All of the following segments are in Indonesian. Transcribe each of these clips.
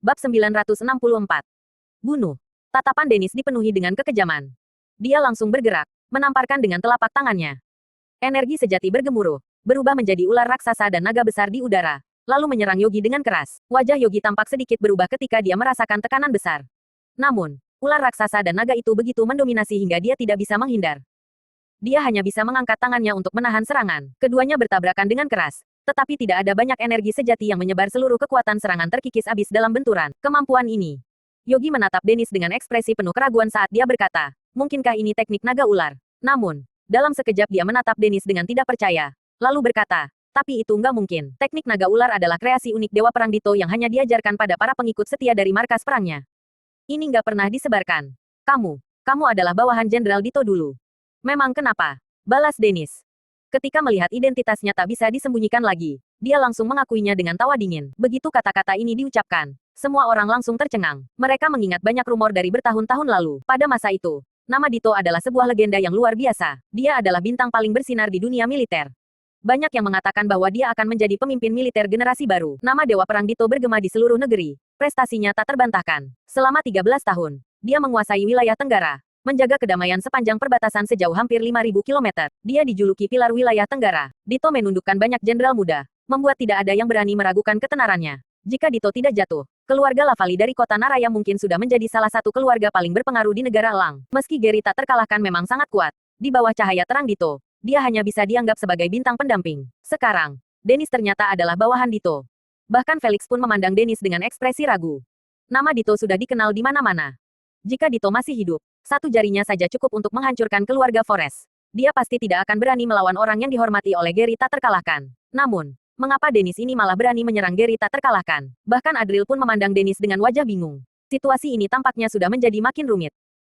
Bab 964. Bunuh. Tatapan Dennis dipenuhi dengan kekejaman. Dia langsung bergerak, menamparkan dengan telapak tangannya. Energi sejati bergemuruh, berubah menjadi ular raksasa dan naga besar di udara, lalu menyerang Yogi dengan keras. Wajah Yogi tampak sedikit berubah ketika dia merasakan tekanan besar. Namun, ular raksasa dan naga itu begitu mendominasi hingga dia tidak bisa menghindar. Dia hanya bisa mengangkat tangannya untuk menahan serangan. Keduanya bertabrakan dengan keras, tetapi tidak ada banyak energi sejati yang menyebar seluruh kekuatan serangan terkikis habis dalam benturan. Kemampuan ini. Yogi menatap Dennis dengan ekspresi penuh keraguan saat dia berkata, mungkinkah ini teknik naga ular? Namun, dalam sekejap dia menatap Dennis dengan tidak percaya, lalu berkata, tapi itu nggak mungkin. Teknik naga ular adalah kreasi unik Dewa Perang Dito yang hanya diajarkan pada para pengikut setia dari markas perangnya. Ini nggak pernah disebarkan. Kamu adalah bawahan Jenderal Dito dulu. Memang kenapa? Balas Dennis. Ketika melihat identitasnya tak bisa disembunyikan lagi, dia langsung mengakuinya dengan tawa dingin. Begitu kata-kata ini diucapkan, semua orang langsung tercengang. Mereka mengingat banyak rumor dari bertahun-tahun lalu. Pada masa itu, nama Dito adalah sebuah legenda yang luar biasa. Dia adalah bintang paling bersinar di dunia militer. Banyak yang mengatakan bahwa dia akan menjadi pemimpin militer generasi baru. Nama Dewa Perang Dito bergema di seluruh negeri. Prestasinya tak terbantahkan. Selama 13 tahun, dia menguasai wilayah Tenggara, menjaga kedamaian sepanjang perbatasan sejauh hampir 5.000 km. Dia dijuluki pilar wilayah Tenggara. Dito menundukkan banyak jenderal muda, membuat tidak ada yang berani meragukan ketenarannya. Jika Dito tidak jatuh, keluarga Lavali dari kota Naraya mungkin sudah menjadi salah satu keluarga paling berpengaruh di negara Elang. Meski Gary tak terkalahkan memang sangat kuat, di bawah cahaya terang Dito, dia hanya bisa dianggap sebagai bintang pendamping. Sekarang, Dennis ternyata adalah bawahan Dito. Bahkan Felix pun memandang Dennis dengan ekspresi ragu. Nama Dito sudah dikenal di mana-mana. Jika Dito masih hidup, satu jarinya saja cukup untuk menghancurkan keluarga Forest. Dia pasti tidak akan berani melawan orang yang dihormati oleh Gary tak terkalahkan. Namun, mengapa Dennis ini malah berani menyerang Gary tak terkalahkan? Bahkan Adril pun memandang Dennis dengan wajah bingung. Situasi ini tampaknya sudah menjadi makin rumit.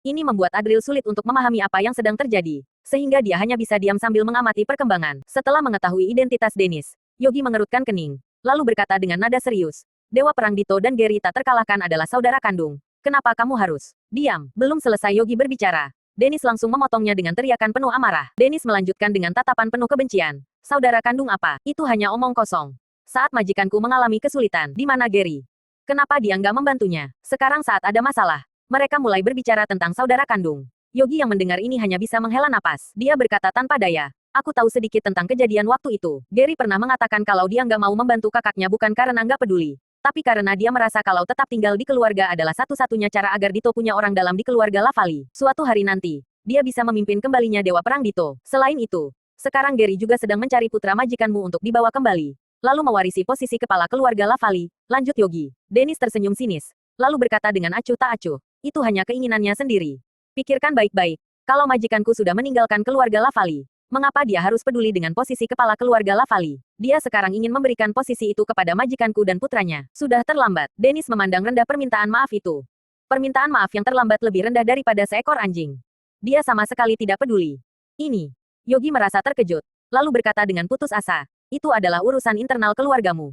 Ini membuat Adril sulit untuk memahami apa yang sedang terjadi, sehingga dia hanya bisa diam sambil mengamati perkembangan. Setelah mengetahui identitas Dennis, Yogi mengerutkan kening, lalu berkata dengan nada serius, Dewa Perang Dito dan Gary tak terkalahkan adalah saudara kandung. Kenapa kamu harus diam? Belum selesai Yogi berbicara, Dennis langsung memotongnya dengan teriakan penuh amarah. Dennis melanjutkan dengan tatapan penuh kebencian. Saudara kandung apa? Itu hanya omong kosong. Saat majikanku mengalami kesulitan, di mana Gary? Kenapa dia nggak membantunya? Sekarang saat ada masalah, mereka mulai berbicara tentang saudara kandung. Yogi yang mendengar ini hanya bisa menghela napas. Dia berkata tanpa daya, aku tahu sedikit tentang kejadian waktu itu. Gary pernah mengatakan kalau dia nggak mau membantu kakaknya bukan karena nggak peduli, tapi karena dia merasa kalau tetap tinggal di keluarga adalah satu-satunya cara agar Dito punya orang dalam di keluarga Lavali. Suatu hari nanti, dia bisa memimpin kembalinya Dewa Perang Dito. Selain itu, sekarang Gary juga sedang mencari putra majikanmu untuk dibawa kembali, lalu mewarisi posisi kepala keluarga Lavali, lanjut Yogi. Dennis tersenyum sinis, lalu berkata dengan acuh tak acuh, itu hanya keinginannya sendiri. Pikirkan baik-baik, kalau majikanku sudah meninggalkan keluarga Lavali, mengapa dia harus peduli dengan posisi kepala keluarga Lavali? Dia sekarang ingin memberikan posisi itu kepada majikanku dan putranya. Sudah terlambat. Dennis memandang rendah permintaan maaf itu. Permintaan maaf yang terlambat lebih rendah daripada seekor anjing. Dia sama sekali tidak peduli. Ini. Yogi merasa terkejut, lalu berkata dengan putus asa, itu adalah urusan internal keluargamu.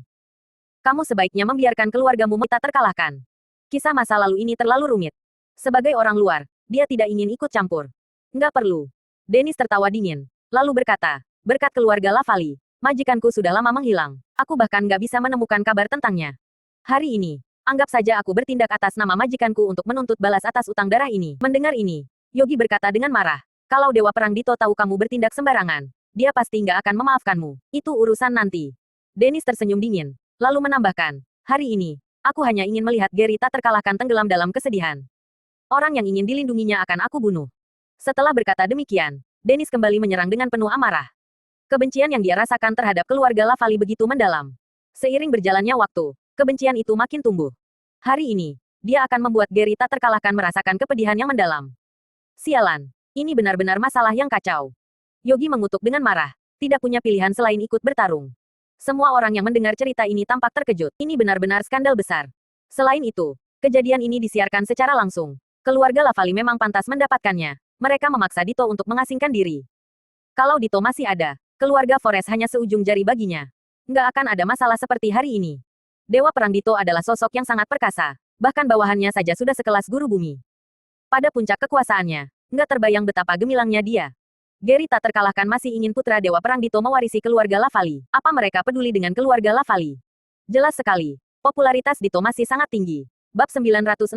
Kamu sebaiknya membiarkan keluargamu tak terkalahkan. Kisah masa lalu ini terlalu rumit. Sebagai orang luar, dia tidak ingin ikut campur. Nggak perlu. Dennis tertawa dingin, lalu berkata, berkat keluarga Lavali, majikanku sudah lama menghilang. Aku bahkan nggak bisa menemukan kabar tentangnya. Hari ini, anggap saja aku bertindak atas nama majikanku untuk menuntut balas atas utang darah ini. Mendengar ini, Yogi berkata dengan marah, kalau Dewa Perang Dito tahu kamu bertindak sembarangan, dia pasti nggak akan memaafkanmu. Itu urusan nanti. Dennis tersenyum dingin, lalu menambahkan, hari ini, aku hanya ingin melihat Gary tak terkalahkan tenggelam dalam kesedihan. Orang yang ingin dilindunginya akan aku bunuh. Setelah berkata demikian, Dennis kembali menyerang dengan penuh amarah. Kebencian yang dia rasakan terhadap keluarga Lavali begitu mendalam. Seiring berjalannya waktu, kebencian itu makin tumbuh. Hari ini, dia akan membuat Gary tak terkalahkan merasakan kepedihan yang mendalam. Sialan, ini benar-benar masalah yang kacau. Yogi mengutuk dengan marah, tidak punya pilihan selain ikut bertarung. Semua orang yang mendengar cerita ini tampak terkejut. Ini benar-benar skandal besar. Selain itu, kejadian ini disiarkan secara langsung. Keluarga Lavali memang pantas mendapatkannya. Mereka memaksa Dito untuk mengasingkan diri. Kalau Dito masih ada, keluarga Forest hanya seujung jari baginya. Nggak akan ada masalah seperti hari ini. Dewa Perang Dito adalah sosok yang sangat perkasa. Bahkan bawahannya saja sudah sekelas guru bumi. Pada puncak kekuasaannya, nggak terbayang betapa gemilangnya dia. Gary tak terkalahkan masih ingin putra Dewa Perang Dito mewarisi keluarga Lavali. Apa mereka peduli dengan keluarga Lavali? Jelas sekali. Popularitas Dito masih sangat tinggi. Bab 965.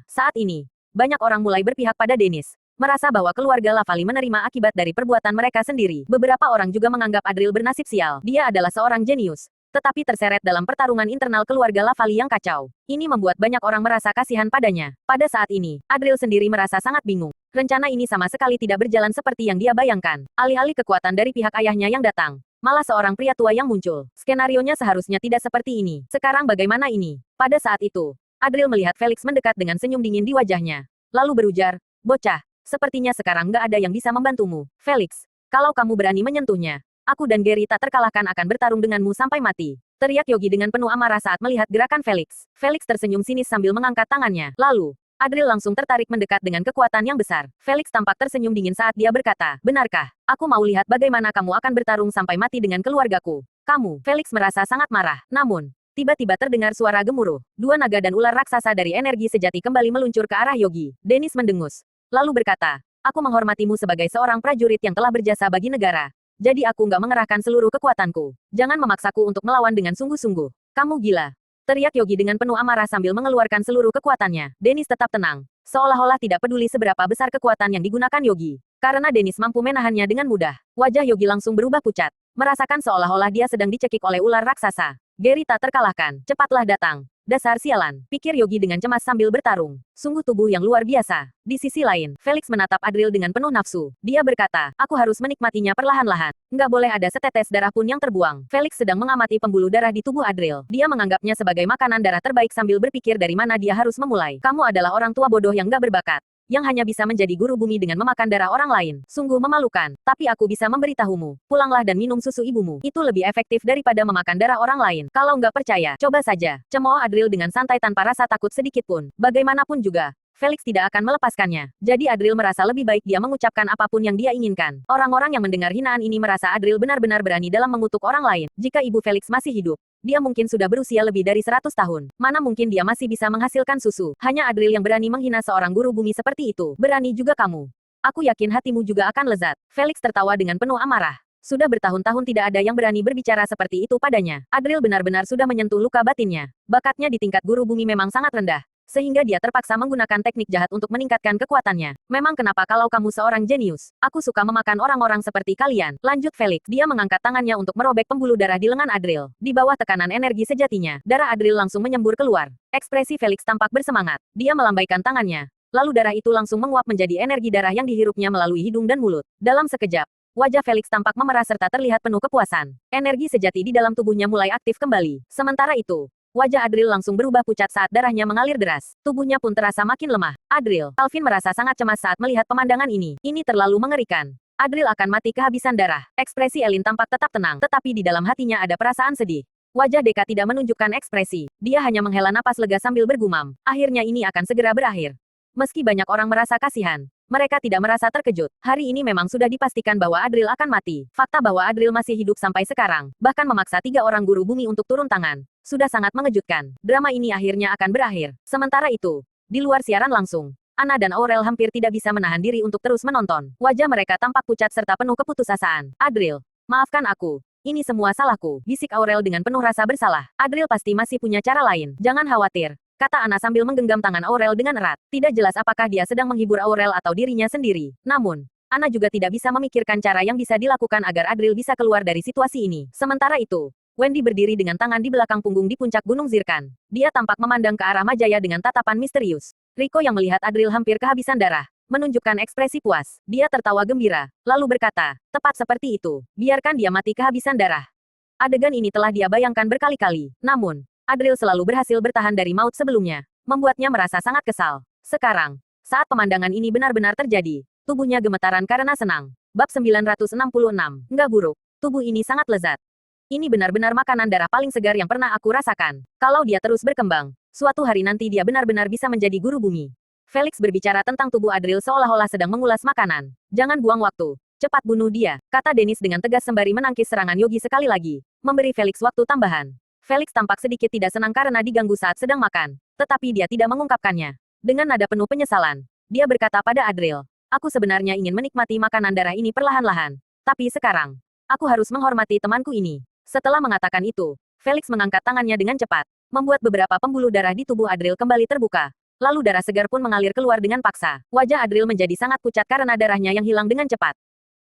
Saat ini, banyak orang mulai berpihak pada Dennis. Merasa bahwa keluarga Lavali menerima akibat dari perbuatan mereka sendiri. Beberapa orang juga menganggap Adril bernasib sial. Dia adalah seorang jenius, tetapi terseret dalam pertarungan internal keluarga Lavali yang kacau. Ini membuat banyak orang merasa kasihan padanya. Pada saat ini, Adril sendiri merasa sangat bingung. Rencana ini sama sekali tidak berjalan seperti yang dia bayangkan. Alih-alih kekuatan dari pihak ayahnya yang datang, malah seorang pria tua yang muncul. Skenarionya seharusnya tidak seperti ini. Sekarang bagaimana ini? Pada saat itu, Adril melihat Felix mendekat dengan senyum dingin di wajahnya. Lalu berujar, "Bocah, sepertinya sekarang nggak ada yang bisa membantumu. Felix, kalau kamu berani menyentuhnya, aku dan Gary tak terkalahkan akan bertarung denganmu sampai mati." Teriak Yogi dengan penuh amarah saat melihat gerakan Felix. Felix tersenyum sinis sambil mengangkat tangannya. Lalu, Adril langsung tertarik mendekat dengan kekuatan yang besar. Felix tampak tersenyum dingin saat dia berkata, "Benarkah? Aku mau lihat bagaimana kamu akan bertarung sampai mati dengan keluargaku." "Kamu." Felix merasa sangat marah. Namun, tiba-tiba terdengar suara gemuruh. Dua naga dan ular raksasa dari energi sejati kembali meluncur ke arah Yogi. Dennis mendengus. Lalu berkata, "Aku menghormatimu sebagai seorang prajurit yang telah berjasa bagi negara. Jadi aku nggak mengerahkan seluruh kekuatanku. Jangan memaksaku untuk melawan dengan sungguh-sungguh. Kamu gila." Teriak Yogi dengan penuh amarah sambil mengeluarkan seluruh kekuatannya. Dennis tetap tenang, seolah-olah tidak peduli seberapa besar kekuatan yang digunakan Yogi. Karena Dennis mampu menahannya dengan mudah, wajah Yogi langsung berubah pucat. Merasakan seolah-olah dia sedang dicekik oleh ular raksasa. Gary tak terkalahkan. Cepatlah datang. Dasar sialan, pikir Yogi dengan cemas sambil bertarung. Sungguh tubuh yang luar biasa. Di sisi lain, Felix menatap Adril dengan penuh nafsu. Dia berkata, "Aku harus menikmatinya perlahan-lahan. Nggak boleh ada setetes darah pun yang terbuang." Felix sedang mengamati pembuluh darah di tubuh Adril. Dia menganggapnya sebagai makanan darah terbaik sambil berpikir dari mana dia harus memulai. "Kamu adalah orang tua bodoh yang nggak berbakat, yang hanya bisa menjadi guru bumi dengan memakan darah orang lain. Sungguh memalukan. Tapi aku bisa memberitahumu. Pulanglah dan minum susu ibumu. Itu lebih efektif daripada memakan darah orang lain. Kalau nggak percaya, coba saja." Cemooh Adril dengan santai tanpa rasa takut sedikit pun. Bagaimanapun juga, Felix tidak akan melepaskannya. Jadi Adril merasa lebih baik dia mengucapkan apapun yang dia inginkan. Orang-orang yang mendengar hinaan ini merasa Adril benar-benar berani dalam mengutuk orang lain. Jika ibu Felix masih hidup, dia mungkin sudah berusia lebih dari 100 tahun. Mana mungkin dia masih bisa menghasilkan susu. Hanya Adril yang berani menghina seorang guru bumi seperti itu. Berani juga kamu. Aku yakin hatimu juga akan lezat. Felix tertawa dengan penuh amarah. Sudah bertahun-tahun tidak ada yang berani berbicara seperti itu padanya. Adril benar-benar sudah menyentuh luka batinnya. Bakatnya di tingkat guru bumi memang sangat rendah, sehingga dia terpaksa menggunakan teknik jahat untuk meningkatkan kekuatannya. "Memang kenapa kalau kamu seorang jenius? Aku suka memakan orang-orang seperti kalian." Lanjut Felix. Dia mengangkat tangannya untuk merobek pembuluh darah di lengan Adril. Di bawah tekanan energi sejatinya, darah Adril langsung menyembur keluar. Ekspresi Felix tampak bersemangat. Dia melambaikan tangannya. Lalu darah itu langsung menguap menjadi energi darah yang dihirupnya melalui hidung dan mulut. Dalam sekejap, wajah Felix tampak memerah serta terlihat penuh kepuasan. Energi sejati di dalam tubuhnya mulai aktif kembali. Sementara itu, wajah Adril langsung berubah pucat saat darahnya mengalir deras. Tubuhnya pun terasa makin lemah. Adril, Alvin merasa sangat cemas saat melihat pemandangan ini. Ini terlalu mengerikan. Adril akan mati kehabisan darah. Ekspresi Elin tampak tetap tenang, tetapi di dalam hatinya ada perasaan sedih. Wajah Deka tidak menunjukkan ekspresi. Dia hanya menghela napas lega sambil bergumam. Akhirnya ini akan segera berakhir. Meski banyak orang merasa kasihan, mereka tidak merasa terkejut. Hari ini memang sudah dipastikan bahwa Adril akan mati. Fakta bahwa Adril masih hidup sampai sekarang, bahkan memaksa 3 orang guru bumi untuk turun tangan, sudah sangat mengejutkan. Drama ini akhirnya akan berakhir. Sementara itu, di luar siaran langsung, Anna dan Aurel hampir tidak bisa menahan diri untuk terus menonton. Wajah mereka tampak pucat serta penuh keputusasaan. "Adril, maafkan aku. Ini semua salahku," bisik Aurel dengan penuh rasa bersalah. "Adril pasti masih punya cara lain. Jangan khawatir," kata Anna sambil menggenggam tangan Aurel dengan erat. Tidak jelas apakah dia sedang menghibur Aurel atau dirinya sendiri. Namun, Anna juga tidak bisa memikirkan cara yang bisa dilakukan agar Adril bisa keluar dari situasi ini. Sementara itu, Wendy berdiri dengan tangan di belakang punggung di puncak Gunung Zirkan. Dia tampak memandang ke arah Majaya dengan tatapan misterius. Rico yang melihat Adril hampir kehabisan darah, menunjukkan ekspresi puas. Dia tertawa gembira, lalu berkata, "Tepat seperti itu. Biarkan dia mati kehabisan darah." Adegan ini telah dia bayangkan berkali-kali. Namun, Adril selalu berhasil bertahan dari maut sebelumnya, membuatnya merasa sangat kesal. Sekarang, saat pemandangan ini benar-benar terjadi, tubuhnya gemetaran karena senang. Bab 966. Nggak buruk. Tubuh ini sangat lezat. Ini benar-benar makanan darah paling segar yang pernah aku rasakan. Kalau dia terus berkembang, suatu hari nanti dia benar-benar bisa menjadi guru bumi. Felix berbicara tentang tubuh Adril seolah-olah sedang mengulas makanan. "Jangan buang waktu. Cepat bunuh dia," kata Dennis dengan tegas sembari menangkis serangan Yogi sekali lagi, memberi Felix waktu tambahan. Felix tampak sedikit tidak senang karena diganggu saat sedang makan, tetapi dia tidak mengungkapkannya. Dengan nada penuh penyesalan, dia berkata pada Adril, "Aku sebenarnya ingin menikmati makanan darah ini perlahan-lahan. Tapi sekarang, aku harus menghormati temanku ini." Setelah mengatakan itu, Felix mengangkat tangannya dengan cepat. membuat beberapa pembuluh darah di tubuh Adril kembali terbuka. Lalu darah segar pun mengalir keluar dengan paksa. Wajah Adril menjadi sangat pucat karena darahnya yang hilang dengan cepat.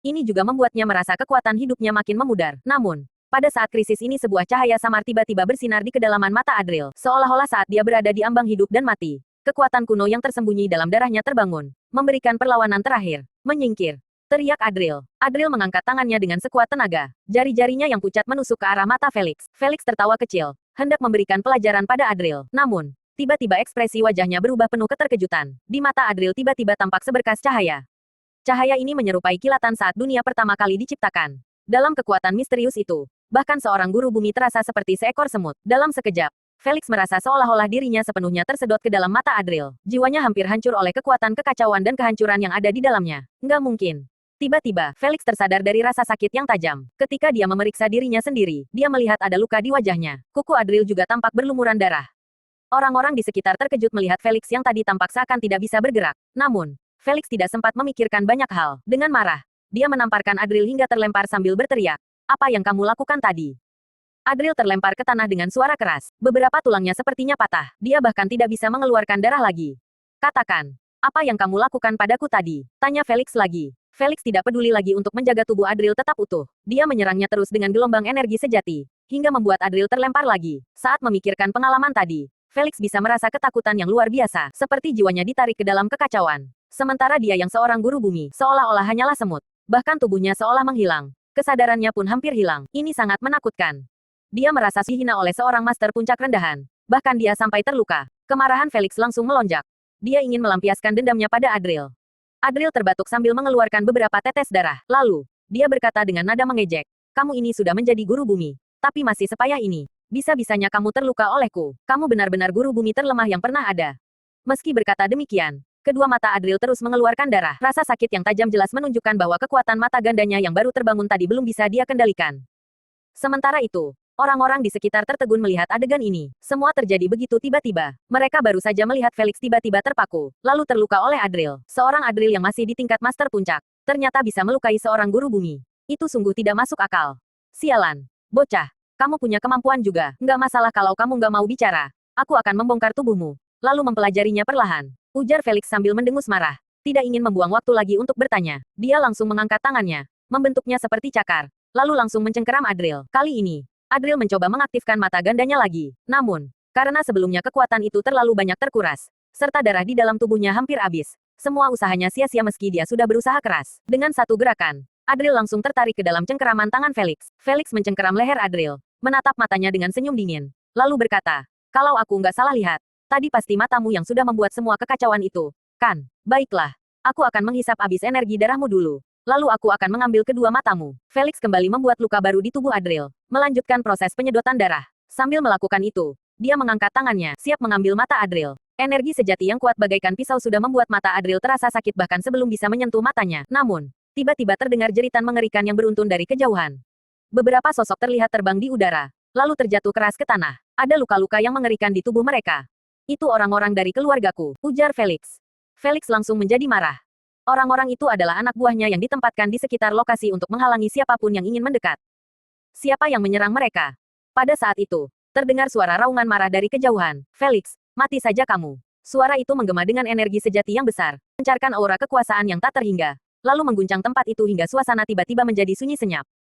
Ini juga membuatnya merasa kekuatan hidupnya makin memudar. Namun, pada saat krisis ini sebuah cahaya samar tiba-tiba bersinar di kedalaman mata Adril. Seolah-olah saat dia berada di ambang hidup dan mati. Kekuatan kuno yang tersembunyi dalam darahnya terbangun. Memberikan perlawanan terakhir. Menyingkir. Teriak Adril. Adril mengangkat tangannya dengan sekuat tenaga. Jari-jarinya yang pucat menusuk ke arah mata Felix. Felix tertawa kecil. Hendak memberikan pelajaran pada Adril. Namun, tiba-tiba ekspresi wajahnya berubah penuh keterkejutan. Di mata Adril tiba-tiba tampak seberkas cahaya. Cahaya ini menyerupai kilatan saat dunia pertama kali diciptakan. Dalam kekuatan misterius itu, bahkan seorang guru bumi terasa seperti seekor semut. Dalam sekejap, Felix merasa seolah-olah dirinya sepenuhnya tersedot ke dalam mata Adril. Jiwanya hampir hancur oleh kekuatan kekacauan dan kehancuran yang ada di dalamnya. Nggak mungkin. Tiba-tiba, Felix tersadar dari rasa sakit yang tajam. Ketika dia memeriksa dirinya sendiri, dia melihat ada luka di wajahnya. Kuku Adril juga tampak berlumuran darah. Orang-orang di sekitar terkejut melihat Felix yang tadi tampak seakan tidak bisa bergerak. Namun, Felix tidak sempat memikirkan banyak hal. Dengan marah, dia menamparkan Adril hingga terlempar sambil berteriak. Apa yang kamu lakukan tadi? Adril terlempar ke tanah dengan suara keras. Beberapa tulangnya sepertinya patah. Dia bahkan tidak bisa mengeluarkan darah lagi. Katakan, apa yang kamu lakukan padaku tadi? Tanya Felix lagi. Felix tidak peduli lagi untuk menjaga tubuh Adril tetap utuh. Dia menyerangnya terus dengan gelombang energi sejati, hingga membuat Adril terlempar lagi. Saat memikirkan pengalaman tadi, Felix bisa merasa ketakutan yang luar biasa, seperti jiwanya ditarik ke dalam kekacauan. Sementara dia yang seorang guru bumi, seolah-olah hanyalah semut. Bahkan tubuhnya seolah menghilang. Kesadarannya pun hampir hilang. Ini sangat menakutkan. Dia merasa dihina oleh seorang master puncak rendahan. Bahkan dia sampai terluka. Kemarahan Felix langsung melonjak. Dia ingin melampiaskan dendamnya pada Adril. Adril terbatuk sambil mengeluarkan beberapa tetes darah. Lalu, dia berkata dengan nada mengejek. Kamu ini sudah menjadi guru bumi. Tapi masih sepayah ini. Bisa-bisanya kamu terluka olehku. Kamu benar-benar guru bumi terlemah yang pernah ada. Meski berkata demikian, kedua mata Adril terus mengeluarkan darah. Rasa sakit yang tajam jelas menunjukkan bahwa kekuatan mata gandanya yang baru terbangun tadi belum bisa dia kendalikan. Sementara itu, orang-orang di sekitar tertegun melihat adegan ini. Semua terjadi begitu tiba-tiba. Mereka baru saja melihat Felix tiba-tiba terpaku, lalu terluka oleh Adril. Seorang Adril yang masih di tingkat master puncak, ternyata bisa melukai seorang guru bumi. Itu sungguh tidak masuk akal. Sialan. Bocah. Kamu punya kemampuan juga. Nggak masalah kalau kamu nggak mau bicara. Aku akan membongkar tubuhmu. Lalu mempelajarinya perlahan. Ujar Felix sambil mendengus marah. Tidak ingin membuang waktu lagi untuk bertanya. Dia langsung mengangkat tangannya. Membentuknya seperti cakar. Lalu langsung mencengkeram Adril. Kali ini, Adril mencoba mengaktifkan mata gandanya lagi. Namun, karena sebelumnya kekuatan itu terlalu banyak terkuras, serta darah di dalam tubuhnya hampir habis, semua usahanya sia-sia meski dia sudah berusaha keras. Dengan satu gerakan, Adril langsung tertarik ke dalam cengkeraman tangan Felix. Felix mencengkeram leher Adril, menatap matanya dengan senyum dingin, lalu berkata, kalau aku nggak salah lihat, tadi pasti matamu yang sudah membuat semua kekacauan itu, kan? Baiklah, aku akan menghisap habis energi darahmu dulu. Lalu aku akan mengambil kedua matamu. Felix kembali membuat luka baru di tubuh Adril, melanjutkan proses penyedotan darah. Sambil melakukan itu, dia mengangkat tangannya, siap mengambil mata Adril. Energi sejati yang kuat bagaikan pisau sudah membuat mata Adril terasa sakit bahkan sebelum bisa menyentuh matanya. Namun, tiba-tiba terdengar jeritan mengerikan yang beruntun dari kejauhan. Beberapa sosok terlihat terbang di udara, lalu terjatuh keras ke tanah. Ada luka-luka yang mengerikan di tubuh mereka. Itu orang-orang dari keluargaku, ujar Felix. Felix langsung menjadi marah. Orang-orang itu adalah anak buahnya yang ditempatkan di sekitar lokasi untuk menghalangi siapapun yang ingin mendekat. Siapa yang menyerang mereka? Pada saat itu, terdengar suara raungan marah dari kejauhan. Felix, mati saja kamu. Suara itu menggema dengan energi sejati yang besar, mencarkan aura kekuasaan yang tak terhingga, lalu mengguncang tempat itu hingga suasana tiba-tiba menjadi sunyi senyap.